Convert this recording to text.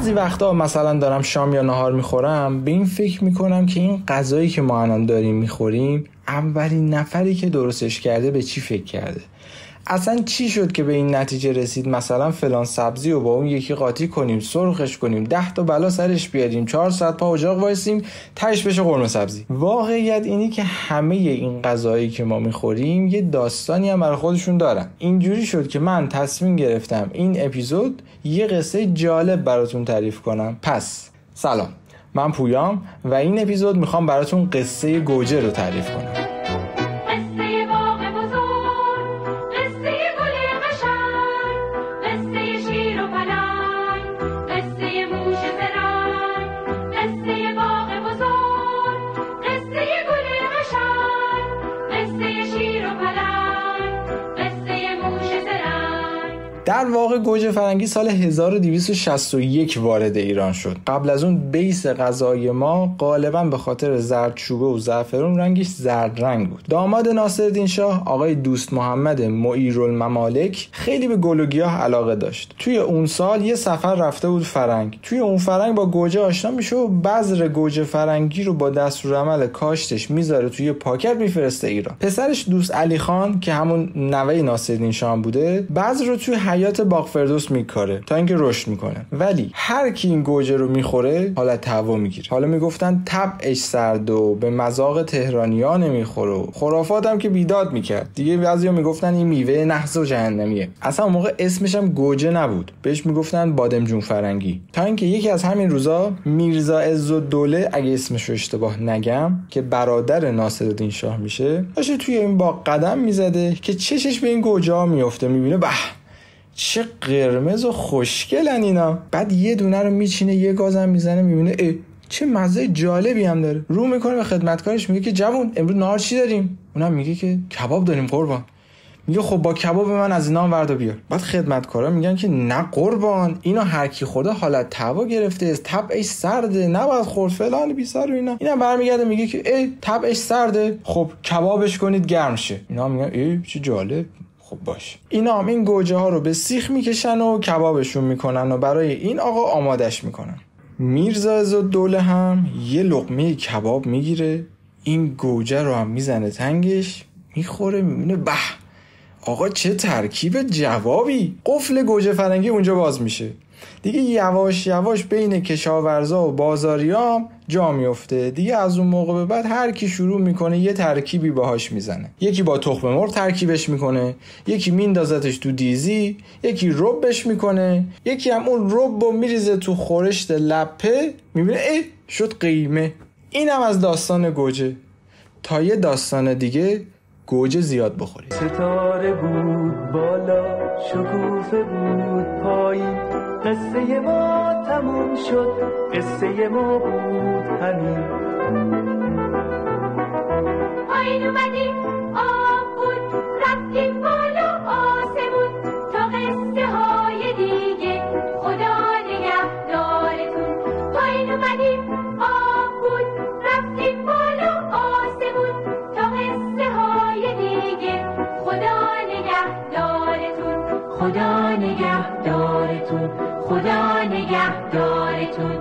بعضی وقتا مثلا دارم شام یا نهار میخورم، به این فکر میکنم که این غذایی که ما الان داریم میخوریم اولین نفری که درستش کرده به چی فکر کرده، اصلا چی شد که به این نتیجه رسید مثلا فلان سبزی رو با اون یکی قاطی کنیم، سرخش کنیم، 10 تا بلا سرش بیاریم، 4 ساعت پا اجاق وایسیم تهش بشه قرمه سبزی. واقعیت اینی که همه این غذایی که ما میخوریم یه داستانی هم برای خودشون دارن. اینجوری شد که من تصمیم گرفتم این اپیزود یه قصه جالب براتون تعریف کنم. پس سلام، من پویام و این اپیزود میخوام براتون قصه گوجه رو تعریف کنم. در واقع گوجه فرنگی سال 1261 وارد ایران شد. قبل از اون بیس غذای ما غالبا به خاطر زردچوبه و زعفرون رنگش زرد رنگ بود. داماد ناصرالدین شاه آقای دوست محمد معیرالممالک خیلی به گل و گیاه علاقه داشت. توی اون سال یه سفر رفته بود فرنگ. توی اون فرنگ با گوجه آشنا میشه و بذر گوجه فرنگی رو با دستورالعمل کاشتش میذاره توی پاکت میفرسته ایران. پسرش دوست علی خان که همون نوه ناصرالدین شاه بوده، بذر رو توی حیات باغ فردوس میکاره تا اینکه رشد میکنه. ولی هر کی این گوجه رو میخوره حالت هوا میگیره. حالا میگفتن طبعش سرد و به مذاق تهرانی‌ها نمیخوره. خرافات هم که بیداد میکرد. دیگه بعضیا میگفتن این میوه نحس و جهنمیه. اصلا اون موقع اسمش هم گوجه نبود، بهش میگفتن بادمجون فرنگی. تا اینکه یکی از همین روزا میرزا عزالدوله، اگه اسمش رو اشتباه نگم، که برادر ناصرالدین شاه میشه، داشته توی این باغ قدم میزده که چشش به این گوجه ها میفته. میبینه به چه قرمز و خوشگلن اینا. بعد یه دونه رو میچینه، یه گازم میزنه، میبینه چه مزه جالبی هم داره. رو میکنه به خدمتکارش میگه که جوون امروز نهار چی داریم؟ اونم میگه که کباب داریم قربان. میگه خب با کباب من از اینا هم وردا بیار. بعد خدمتکارا میگن که نه قربان، اینا هر کی خورده حالت هوا گرفته، طبعش سرده، نباید خورد فلان بیسار و اینا. اینم برمیگرده میگه که طبعش سرده، خب کبابش کنید گرم شه. اینا میگن چه جالب، خب باشه. اینا هم این گوجه ها رو به سیخ میکشن و کبابشون میکنن و برای این آقا آمادش میکنن. میرزا عزالدوله هم یه لقمه کباب میگیره، این گوجه رو هم میزنه تنگش، میخوره، میبینه به آقا چه ترکیب جوابی. قفل گوجه فرنگی اونجا باز میشه. دیگه یواش یواش بین کشاورزا و بازاریام جا میفته. دیگه از اون موقع به بعد هر کی شروع میکنه یه ترکیبی باهاش میزنه. یکی با تخم مرغ ترکیبش میکنه، یکی میندازتش تو دیزی، یکی ربش میکنه، یکی هم اون ربو میریزه تو خورشت لپه، میبینه شد قیمه. اینم از داستان گوجه. تا یه داستان دیگه گوجه زیاد بخورید. ستاره بود بالا، شکوفه بود پایین، قصه ما تموم شد، قصه ما بود همین. پایین اومدیم آب بود، رفتیم بالا آسمون، تا قصه های دیگه خدا نگهدارتون. پایین اومدیم آب بود، رفتیم بالا آسمون، تا قصه های دیگه خدا نگهدارتون. خدا نگهدارتون. خدا نگهدارتون.